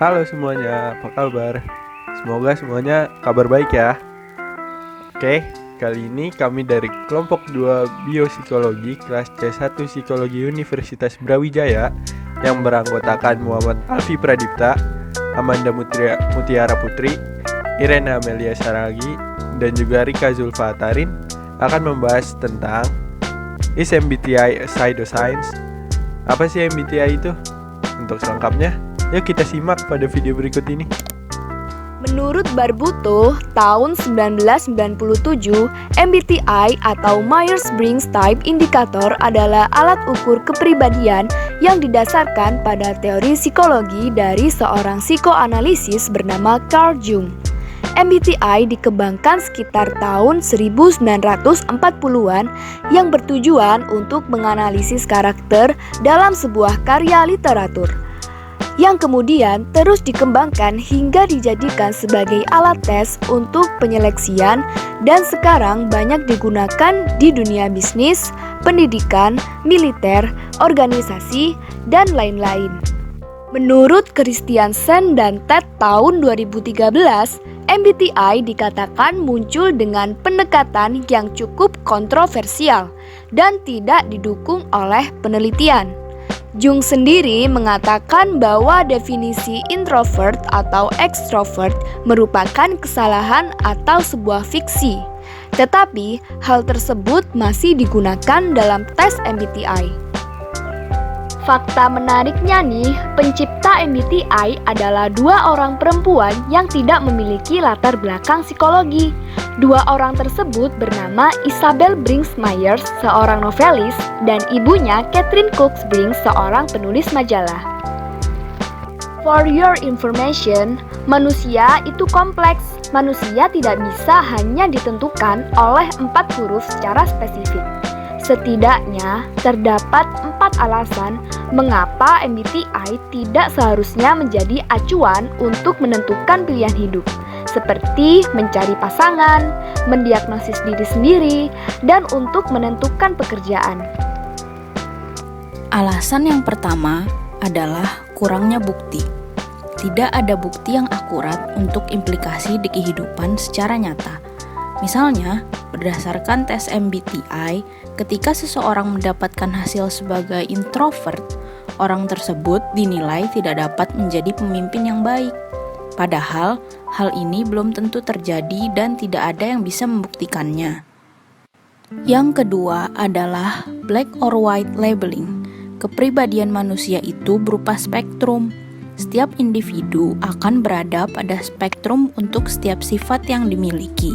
Halo semuanya, apa kabar? Semoga semuanya kabar baik ya. Oke, kali ini kami dari kelompok 2 Biopsikologi kelas C1 Psikologi Universitas Brawijaya yang beranggotakan Muhammad Alfi Pradipta, Amanda Mutiara Putri, Irena Amelia Saragi, dan juga Rika Zulfa Atarin akan membahas tentang Is MBTI a Pseudoscience? Apa sih MBTI itu? Untuk selengkapnya, yuk kita simak pada video berikut ini. Menurut Barbuto, tahun 1997, MBTI atau Myers-Briggs Type Indicator adalah alat ukur kepribadian yang didasarkan pada teori psikologi dari seorang psikoanalisis bernama Carl Jung. MBTI dikembangkan sekitar tahun 1940-an yang bertujuan untuk menganalisis karakter dalam sebuah karya literatur, yang kemudian terus dikembangkan hingga dijadikan sebagai alat tes untuk penyeleksian dan sekarang banyak digunakan di dunia bisnis, pendidikan, militer, organisasi, dan lain-lain. Menurut Christiansen dan Ted tahun 2013, MBTI dikatakan muncul dengan pendekatan yang cukup kontroversial dan tidak didukung oleh penelitian. Jung sendiri mengatakan bahwa definisi introvert atau extrovert merupakan kesalahan atau sebuah fiksi. Tetapi hal tersebut masih digunakan dalam tes MBTI. Fakta menariknya nih, pencipta MBTI adalah 2 orang perempuan yang tidak memiliki latar belakang psikologi. 2 orang tersebut bernama Isabel Briggs Myers, seorang novelis, dan ibunya Catherine Cooks Briggs, seorang penulis majalah. For your information, manusia itu kompleks. Manusia tidak bisa hanya ditentukan oleh 4 huruf secara spesifik. Setidaknya, terdapat 4 alasan mengapa MBTI tidak seharusnya menjadi acuan untuk menentukan pilihan hidup, seperti mencari pasangan, mendiagnosis diri sendiri, dan untuk menentukan pekerjaan. Alasan yang pertama adalah kurangnya bukti. Tidak ada bukti yang akurat untuk implikasi di kehidupan secara nyata. Misalnya, berdasarkan tes MBTI, ketika seseorang mendapatkan hasil sebagai introvert, orang tersebut dinilai tidak dapat menjadi pemimpin yang baik. Padahal, hal ini belum tentu terjadi dan tidak ada yang bisa membuktikannya. Yang kedua adalah black or white labeling. Kepribadian manusia itu berupa spektrum. Setiap individu akan berada pada spektrum untuk setiap sifat yang dimiliki.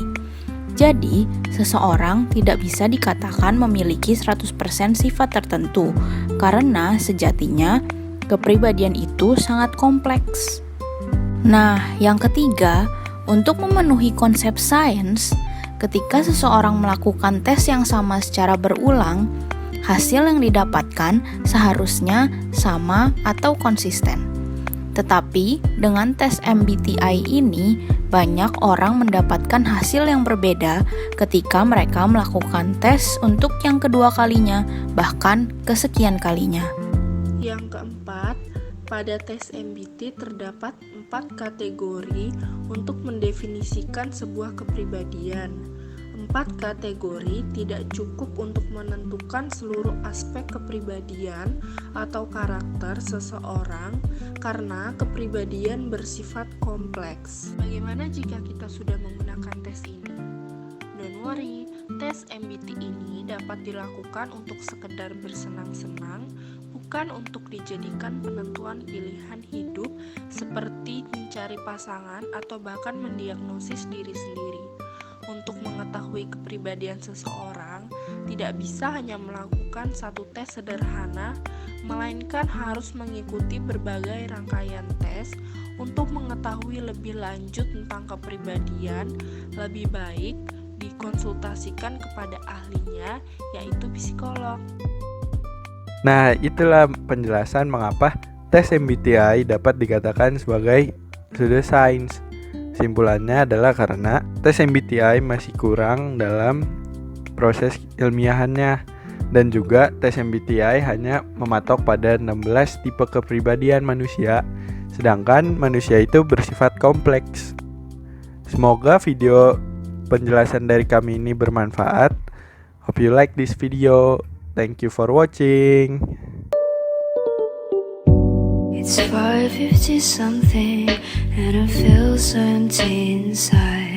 Jadi, seseorang tidak bisa dikatakan memiliki 100% sifat tertentu, karena sejatinya kepribadian itu sangat kompleks. Nah, yang ketiga, untuk memenuhi konsep sains, ketika seseorang melakukan tes yang sama secara berulang, hasil yang didapatkan seharusnya sama atau konsisten. Tetapi, dengan tes MBTI ini, banyak orang mendapatkan hasil yang berbeda ketika mereka melakukan tes untuk yang kedua kalinya, bahkan kesekian kalinya. Yang keempat, pada tes MBTI terdapat 4 kategori untuk mendefinisikan sebuah kepribadian. 4 kategori tidak cukup untuk menentukan seluruh aspek kepribadian atau karakter seseorang karena kepribadian bersifat kompleks. Bagaimana jika kita sudah menggunakan tes ini? Don't worry, tes MBTI ini dapat dilakukan untuk sekedar bersenang-senang, bukan untuk dijadikan penentuan pilihan hidup seperti mencari pasangan atau bahkan mendiagnosis diri sendiri. Untuk mengetahui kepribadian seseorang, tidak bisa hanya melakukan satu tes sederhana, melainkan harus mengikuti berbagai rangkaian tes untuk mengetahui lebih lanjut tentang kepribadian. Lebih baik dikonsultasikan kepada ahlinya, yaitu psikolog. Nah, itulah penjelasan mengapa tes MBTI dapat dikatakan sebagai pseudoscience. Simpulannya adalah karena tes MBTI masih kurang dalam proses ilmiahannya, dan juga tes MBTI hanya mematok pada 16 tipe kepribadian manusia, sedangkan manusia itu bersifat kompleks. Semoga video penjelasan dari kami ini bermanfaat. Hope you like this video. Thank you for watching. It's 5:50 something and I feel empty inside.